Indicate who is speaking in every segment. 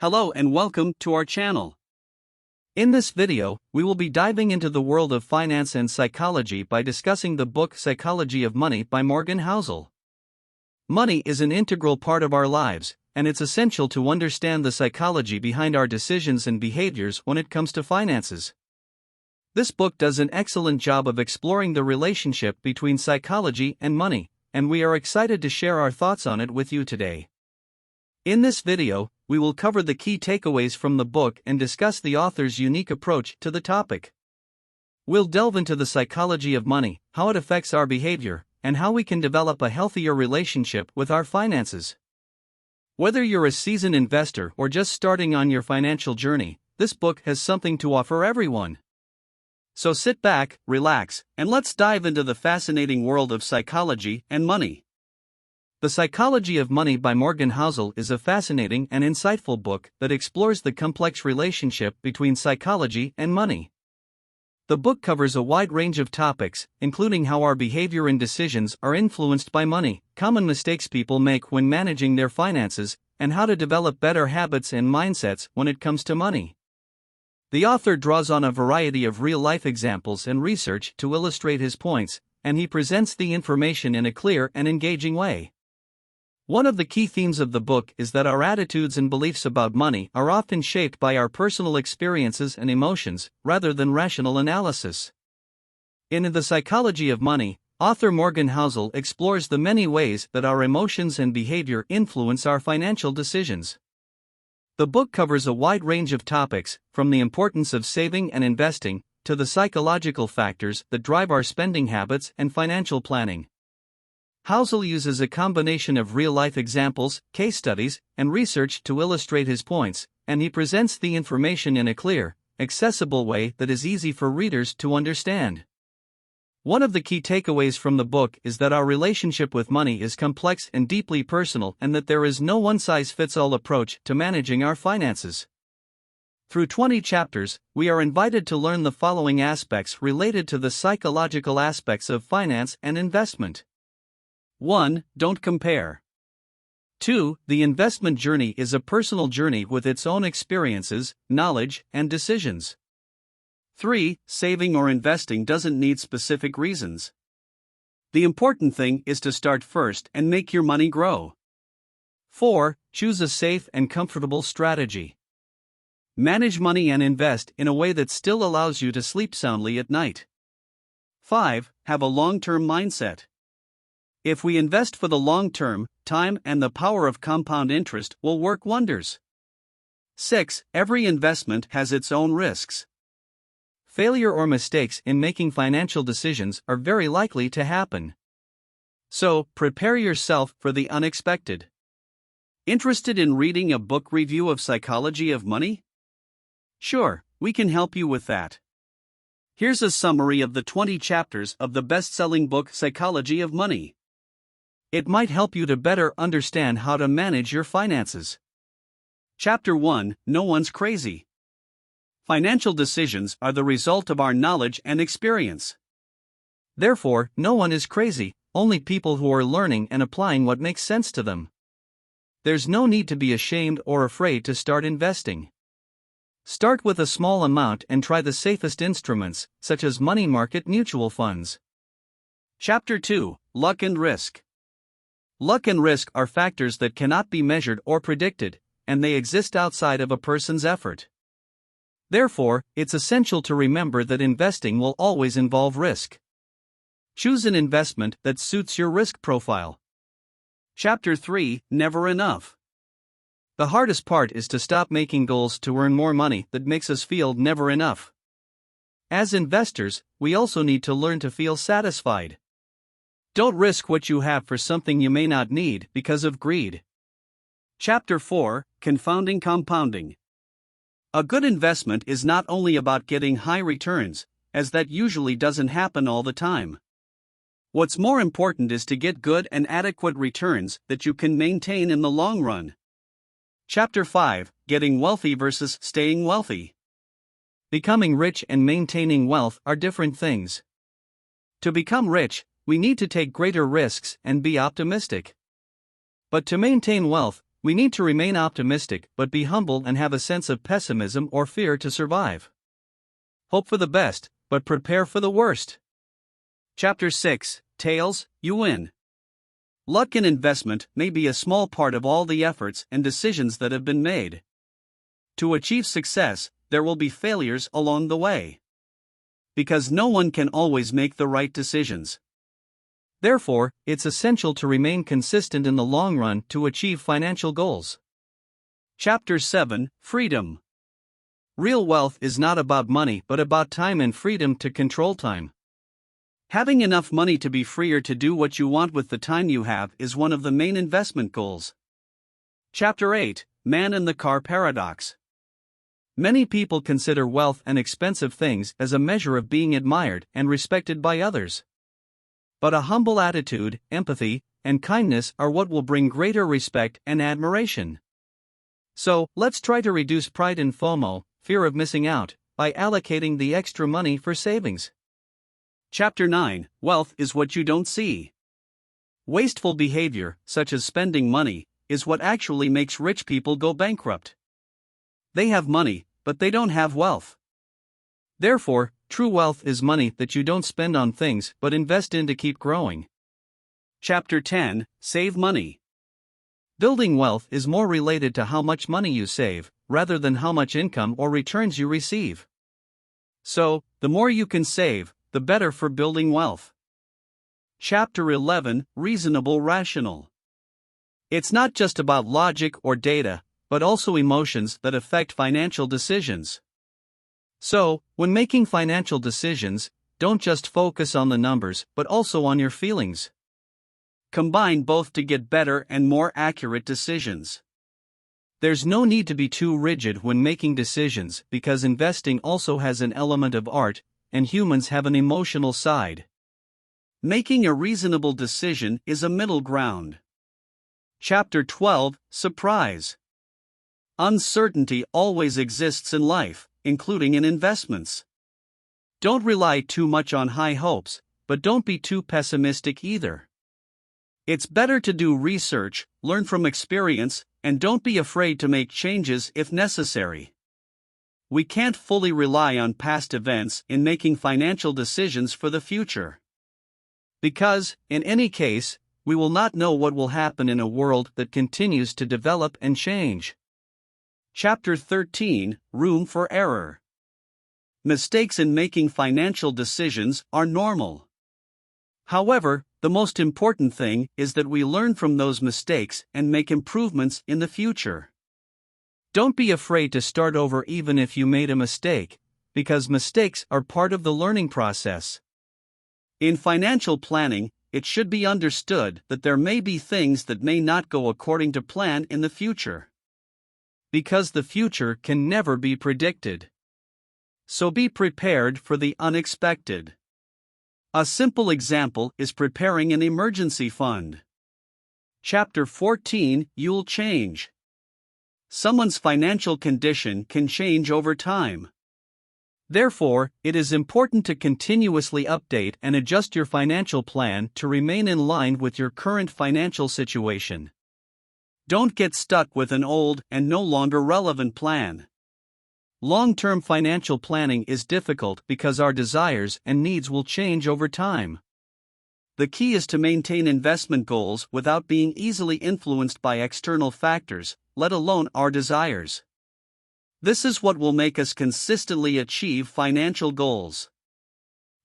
Speaker 1: Hello and welcome to our channel. In this video, we will be diving into the world of finance and psychology by discussing the book Psychology of Money by Morgan Housel. Money is an integral part of our lives, and it's essential to understand the psychology behind our decisions and behaviors when it comes to finances. This book does an excellent job of exploring the relationship between psychology and money, and we are excited to share our thoughts on it with you today. In this video, we will cover the key takeaways from the book and discuss the author's unique approach to the topic. We'll delve into the psychology of money, how it affects our behavior, and how we can develop a healthier relationship with our finances. Whether you're a seasoned investor or just starting on your financial journey, this book has something to offer everyone. So sit back, relax, and let's dive into the fascinating world of psychology and money. The Psychology of Money by Morgan Housel is a fascinating and insightful book that explores the complex relationship between psychology and money. The book covers a wide range of topics, including how our behavior and decisions are influenced by money, common mistakes people make when managing their finances, and how to develop better habits and mindsets when it comes to money. The author draws on a variety of real-life examples and research to illustrate his points, and he presents the information in a clear and engaging way. One of the key themes of the book is that our attitudes and beliefs about money are often shaped by our personal experiences and emotions, rather than rational analysis. In The Psychology of Money, author Morgan Housel explores the many ways that our emotions and behavior influence our financial decisions. The book covers a wide range of topics, from the importance of saving and investing, to the psychological factors that drive our spending habits and financial planning. Housel uses a combination of real-life examples, case studies, and research to illustrate his points, and he presents the information in a clear, accessible way that is easy for readers to understand. One of the key takeaways from the book is that our relationship with money is complex and deeply personal, and that there is no one-size-fits-all approach to managing our finances. Through 20 chapters, we are invited to learn the following aspects related to the psychological aspects of finance and investment. 1. Don't compare. 2. The investment journey is a personal journey with its own experiences, knowledge, and decisions. 3. Saving or investing doesn't need specific reasons. The important thing is to start first and make your money grow. 4. Choose a safe and comfortable strategy. Manage money and invest in a way that still allows you to sleep soundly at night. 5. Have a long-term mindset. If we invest for the long term, time and the power of compound interest will work wonders. 6. Every investment has its own risks. Failure or mistakes in making financial decisions are very likely to happen. So, prepare yourself for the unexpected. Interested in reading a book review of Psychology of Money? Sure, we can help you with that. Here's a summary of the 20 chapters of the best-selling book Psychology of Money. It might help you to better understand how to manage your finances. Chapter 1: No one's crazy. Financial decisions are the result of our knowledge and experience. Therefore, no one is crazy, only people who are learning and applying what makes sense to them. There's no need to be ashamed or afraid to start investing. Start with a small amount and try the safest instruments, such as money market mutual funds. Chapter 2: Luck and Risk. Luck and risk are factors that cannot be measured or predicted, and they exist outside of a person's effort. Therefore, it's essential to remember that investing will always involve risk. Choose an investment that suits your risk profile. Chapter 3: Never Enough. The hardest part is to stop making goals to earn more money that makes us feel never enough. As investors, we also need to learn to feel satisfied. Don't risk what you have for something you may not need because of greed. Chapter 4: Confounding Compounding. A good investment is not only about getting high returns, as that usually doesn't happen all the time. What's more important is to get good and adequate returns that you can maintain in the long run. Chapter 5: Getting Wealthy versus Staying Wealthy. Becoming rich and maintaining wealth are different things. To become rich, we need to take greater risks and be optimistic. But to maintain wealth, We need to remain optimistic but be humble and have a sense of pessimism or fear to survive. Hope for the best, but prepare for the worst. Chapter 6, Tails, You Win. Luck in investment may be a small part of all the efforts and decisions that have been made. To achieve success, there will be failures along the way. Because no one can always make the right decisions. Therefore, it's essential to remain consistent in the long run to achieve financial goals. Chapter 7, Freedom. Real wealth is not about money but about time and freedom to control time. Having enough money to be freer to do what you want with the time you have is one of the main investment goals. Chapter 8, Man and the Car Paradox. Many people consider wealth and expensive things as a measure of being admired and respected by others. But a humble attitude, empathy, and kindness are what will bring greater respect and admiration. So, let's try to reduce pride and FOMO, fear of missing out, by allocating the extra money for savings. Chapter 9, Wealth is What You Don't See. Wasteful behavior, such as spending money, is what actually makes rich people go bankrupt. They have money, but they don't have wealth. Therefore, true wealth is money that you don't spend on things but invest in to keep growing. Chapter 10, Save Money. Building wealth is more related to how much money you save, rather than how much income or returns you receive. So, the more you can save, the better for building wealth. Chapter 11, Reasonable Rational. It's not just about logic or data, but also emotions that affect financial decisions. So, when making financial decisions, don't just focus on the numbers but also on your feelings. Combine both to get better and more accurate decisions. There's no need to be too rigid when making decisions because investing also has an element of art, and humans have an emotional side. Making a reasonable decision is a middle ground. Chapter 12, Surprise. Uncertainty always exists in life, including in investments. Don't rely too much on high hopes, but don't be too pessimistic either. It's better to do research, learn from experience, and don't be afraid to make changes if necessary. We can't fully rely on past events in making financial decisions for the future. Because, in any case, we will not know what will happen in a world that continues to develop and change. Chapter 13, Room for Error. Mistakes in making financial decisions are normal. However, the most important thing is that we learn from those mistakes and make improvements in the future. Don't be afraid to start over even if you made a mistake, because mistakes are part of the learning process. In financial planning, it should be understood that there may be things that may not go according to plan in the future. Because the future can never be predicted. So be prepared for the unexpected. A simple example is preparing an emergency fund. Chapter 14, You'll Change. Someone's financial condition can change over time. Therefore, it is important to continuously update and adjust your financial plan to remain in line with your current financial situation. Don't get stuck with an old and no longer relevant plan. Long-term financial planning is difficult because our desires and needs will change over time. The key is to maintain investment goals without being easily influenced by external factors, let alone our desires. This is what will make us consistently achieve financial goals.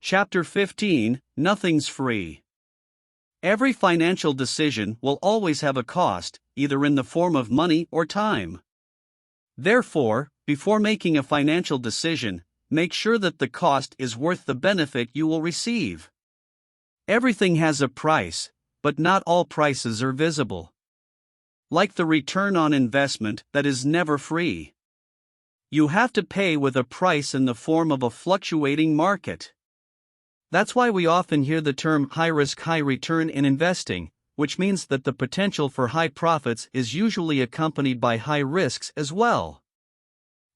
Speaker 1: Chapter 15, Nothing's Free. Every financial decision will always have a cost, either in the form of money or time. Therefore, before making a financial decision, make sure that the cost is worth the benefit you will receive. Everything has a price, but not all prices are visible. Like the return on investment that is never free. You have to pay with a price in the form of a fluctuating market. That's why we often hear the term high risk, high return in investing, which means that the potential for high profits is usually accompanied by high risks as well.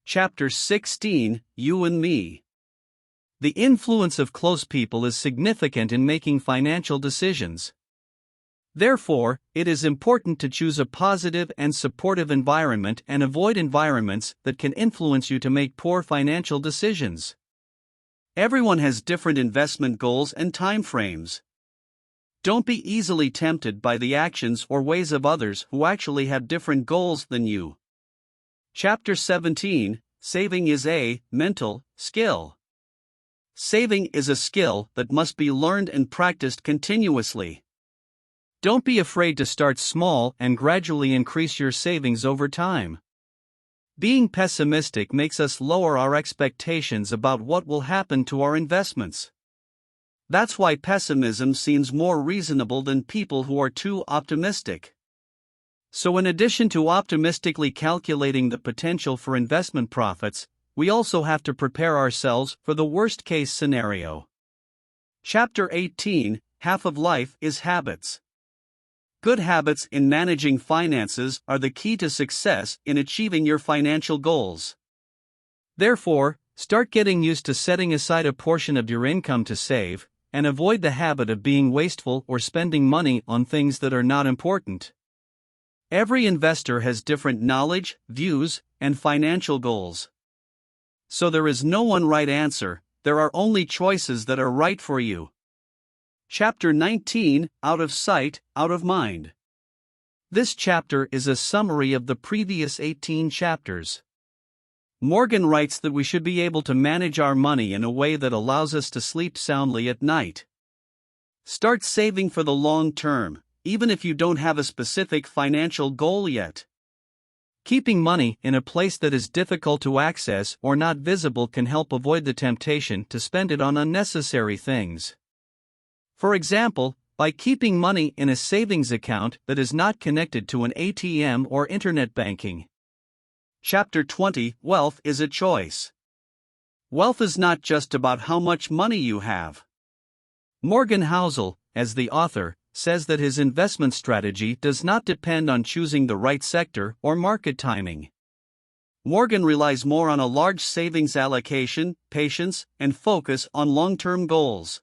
Speaker 1: Chapter 16, You and Me. The influence of close people is significant in making financial decisions. Therefore, it is important to choose a positive and supportive environment and avoid environments that can influence you to make poor financial decisions. Everyone has different investment goals and time frames. Don't be easily tempted by the actions or ways of others who actually have different goals than you. Chapter 17: Saving is a mental skill. Saving is a skill that must be learned and practiced continuously. Don't be afraid to start small and gradually increase your savings over time. Being pessimistic makes us lower our expectations about what will happen to our investments. That's why pessimism seems more reasonable than people who are too optimistic. So, in addition to optimistically calculating the potential for investment profits, we also have to prepare ourselves for the worst-case scenario. Chapter 18: Half of Life is Habits. Good habits in managing finances are the key to success in achieving your financial goals. Therefore, start getting used to setting aside a portion of your income to save, and avoid the habit of being wasteful or spending money on things that are not important. Every investor has different knowledge, views, and financial goals. So there is no one right answer, there are only choices that are right for you. Chapter 19: Out of Sight, Out of Mind. This chapter is a summary of the previous 18 chapters. Morgan writes that we should be able to manage our money in a way that allows us to sleep soundly at night. Start saving for the long term, even if you don't have a specific financial goal yet. Keeping money in a place that is difficult to access or not visible can help avoid the temptation to spend it on unnecessary things. For example, by keeping money in a savings account that is not connected to an ATM or internet banking. Chapter 20: Wealth is a Choice. Wealth is not just about how much money you have. Morgan Housel, as the author, says that his investment strategy does not depend on choosing the right sector or market timing. Morgan relies more on a large savings allocation, patience, and focus on long-term goals.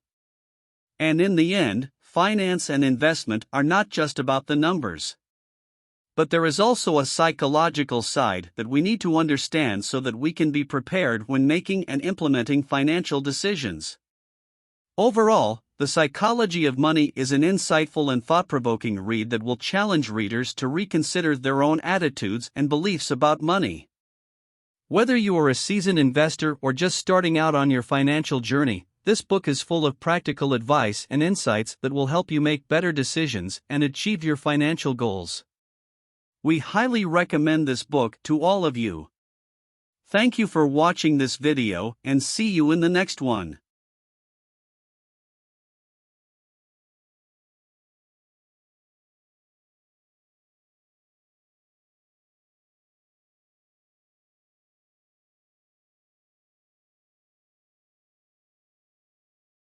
Speaker 1: And in the end, finance and investment are not just about the numbers. But there is also a psychological side that we need to understand so that we can be prepared when making and implementing financial decisions. Overall, The Psychology of Money is an insightful and thought-provoking read that will challenge readers to reconsider their own attitudes and beliefs about money. Whether you are a seasoned investor or just starting out on your financial journey, this book is full of practical advice and insights that will help you make better decisions and achieve your financial goals. We highly recommend this book to all of you. Thank you for watching this video and see you in the next one.